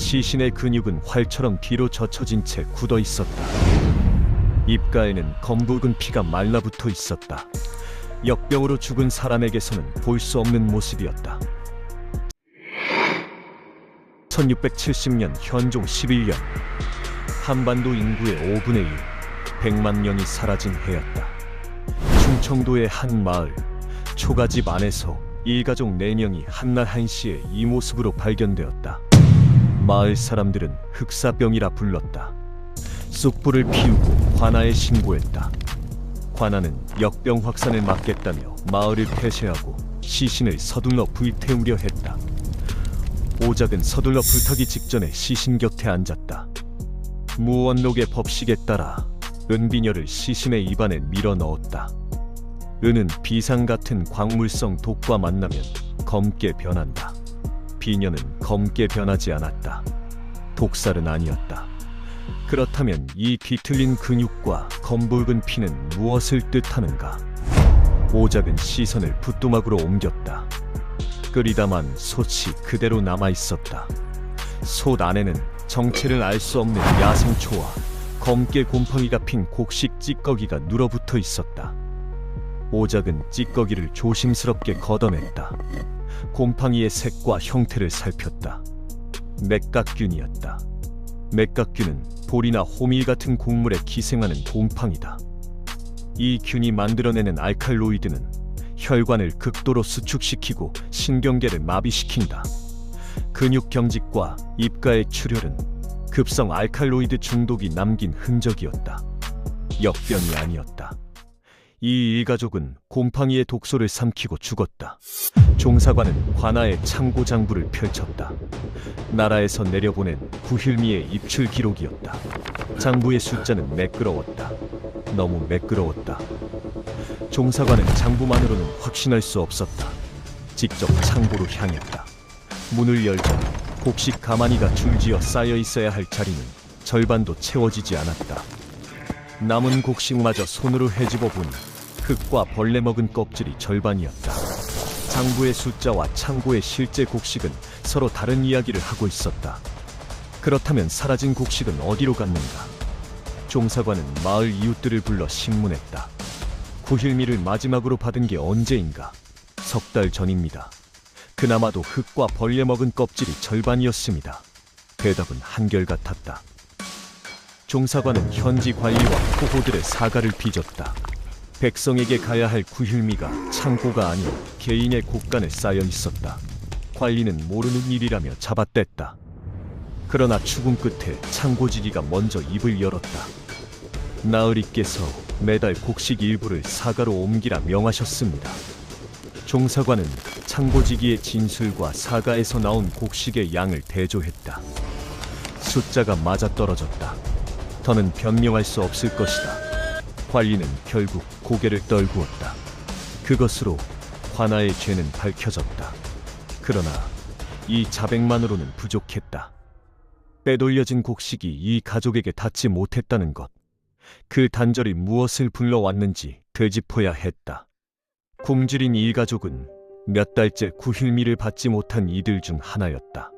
시신의 근육은 활처럼 뒤로 젖혀진 채 굳어 있었다. 입가에는 검붉은 피가 말라붙어 있었다. 역병으로 죽은 사람에게서는 볼 수 없는 모습이었다. 1670년 현종 11년, 한반도 인구의 5분의 1, 100만 명이 사라진 해였다. 충청도의 한 마을, 초가집 안에서 일가족 4명이 한날 한시에 이 모습으로 발견되었다. 마을 사람들은 흑사병이라 불렀다. 쑥불을 피우고 관아에 신고했다. 관아는 역병 확산을 막겠다며 마을을 폐쇄하고 시신을 서둘러 불태우려 했다. 오작은 서둘러 불타기 직전에 시신 곁에 앉았다. 무원록의 법식에 따라 은비녀를 시신의 입안에 밀어 넣었다. 은은 비상 같은 광물성 독과 만나면 검게 변한다. 비녀는 검게 변하지 않았다. 독살은 아니었다. 그렇다면 이 뒤틀린 근육과 검붉은 피는 무엇을 뜻하는가? 오작은 시선을 부뚜막으로 옮겼다. 끓이다만 솥이 그대로 남아있었다. 솥 안에는 정체를 알 수 없는 야생초와 검게 곰팡이가 핀 곡식 찌꺼기가 눌어붙어 있었다. 오작은 찌꺼기를 조심스럽게 걷어냈다. 곰팡이의 색과 형태를 살폈다. 맥각균이었다. 맥각균은 볼이나 호밀 같은 곡물에 기생하는 곰팡이다. 이 균이 만들어내는 알칼로이드는 혈관을 극도로 수축시키고 신경계를 마비시킨다. 근육 경직과 입가의 출혈은 급성 알칼로이드 중독이 남긴 흔적이었다. 역병이 아니었다. 이 일가족은 곰팡이의 독소를 삼키고 죽었다. 종사관은 관아에 창고 장부를 펼쳤다. 나라에서 내려보낸 구힐미의 입출 기록이었다. 장부의 숫자는 매끄러웠다. 너무 매끄러웠다. 종사관은 장부만으로는 확신할 수 없었다. 직접 창고로 향했다. 문을 열자 곡식 가마니가 줄지어 쌓여 있어야 할 자리는 절반도 채워지지 않았다. 남은 곡식마저 손으로 헤집어 보니 흙과 벌레 먹은 껍질이 절반이었다. 장부의 숫자와 창고의 실제 곡식은 서로 다른 이야기를 하고 있었다. 그렇다면 사라진 곡식은 어디로 갔는가? 종사관은 마을 이웃들을 불러 신문했다. 구힐미를 마지막으로 받은 게 언제인가? 석 달 전입니다. 그나마도 흙과 벌레 먹은 껍질이 절반이었습니다. 대답은 한결같았다. 종사관은 현지 관리와 포호들의 사과를 빚었다. 백성에게 가야 할 구힐미가 창고가 아닌 개인의 곳간에 쌓여 있었다. 관리는 모르는 일이라며 잡아댔다. 그러나 추궁 끝에 창고지기가 먼저 입을 열었다. 나으리께서 매달 곡식 일부를 사가로 옮기라 명하셨습니다. 종사관은 창고지기의 진술과 사가에서 나온 곡식의 양을 대조했다. 숫자가 맞아떨어졌다. 더는 변명할 수 없을 것이다. 관리는 결국 고개를 떨구었다. 그것으로 관아의 죄는 밝혀졌다. 그러나 이 자백만으로는 부족했다. 빼돌려진 곡식이 이 가족에게 닿지 못했다는 것, 그 단절이 무엇을 불러왔는지 되짚어야 했다. 굶주린 일가족은 몇 달째 구힐미를 받지 못한 이들 중 하나였다.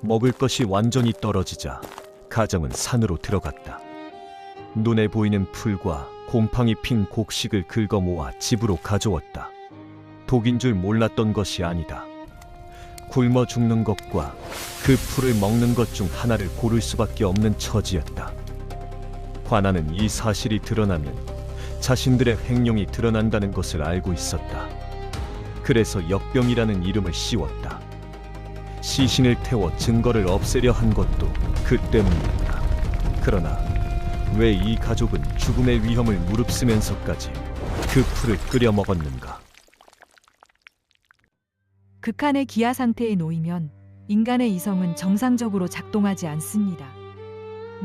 먹을 것이 완전히 떨어지자 가정은 산으로 들어갔다. 눈에 보이는 풀과 곰팡이 핀 곡식을 긁어 모아 집으로 가져왔다. 독인 줄 몰랐던 것이 아니다. 굶어 죽는 것과 그 풀을 먹는 것 중 하나를 고를 수밖에 없는 처지였다. 관아는 이 사실이 드러나면 자신들의 횡령이 드러난다는 것을 알고 있었다. 그래서 역병이라는 이름을 씌웠다. 시신을 태워 증거를 없애려 한 것도 그 때문이었다. 그러나 왜 이 가족은 죽음의 위험을 무릅쓰면서까지 그 풀을 끓여 먹었는가? 극한의 기아 상태에 놓이면 인간의 이성은 정상적으로 작동하지 않습니다.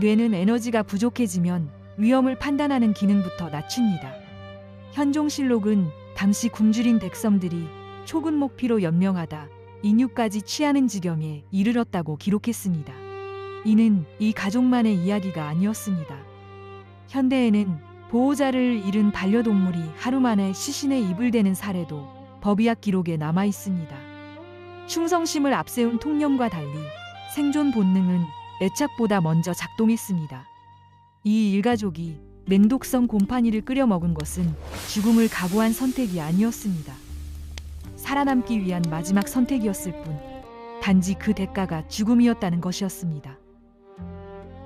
뇌는 에너지가 부족해지면 위험을 판단하는 기능부터 낮춥니다. 현종실록은 당시 굶주린 백성들이 초근목 피로 연명하다 인육까지 취하는 지경에 이르렀다고 기록했습니다. 이는 이 가족만의 이야기가 아니었습니다. 현대에는 보호자를 잃은 반려동물이 하루 만에 시신에 입을 대는 사례도 법의학 기록에 남아 있습니다. 충성심을 앞세운 통념과 달리 생존 본능은 애착보다 먼저 작동했습니다. 이 일가족이 맹독성 곰팡이를 끓여 먹은 것은 죽음을 각오한 선택이 아니었습니다. 살아남기 위한 마지막 선택이었을 뿐, 단지 그 대가가 죽음이었다는 것이었습니다.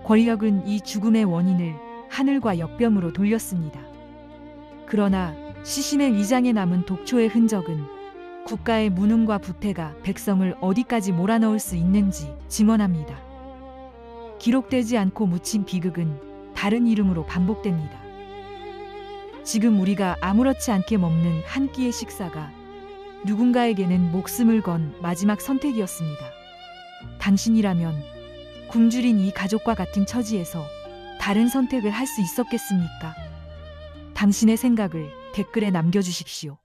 권력은 이 죽음의 원인을 하늘과 역병으로 돌렸습니다. 그러나 시신의 위장에 남은 독초의 흔적은 국가의 무능과 부패가 백성을 어디까지 몰아넣을 수 있는지 증언합니다. 기록되지 않고 묻힌 비극은 다른 이름으로 반복됩니다. 지금 우리가 아무렇지 않게 먹는 한 끼의 식사가 누군가에게는 목숨을 건 마지막 선택이었습니다. 당신이라면 굶주린 이 가족과 같은 처지에서 다른 선택을 할 수 있었겠습니까? 당신의 생각을 댓글에 남겨주십시오.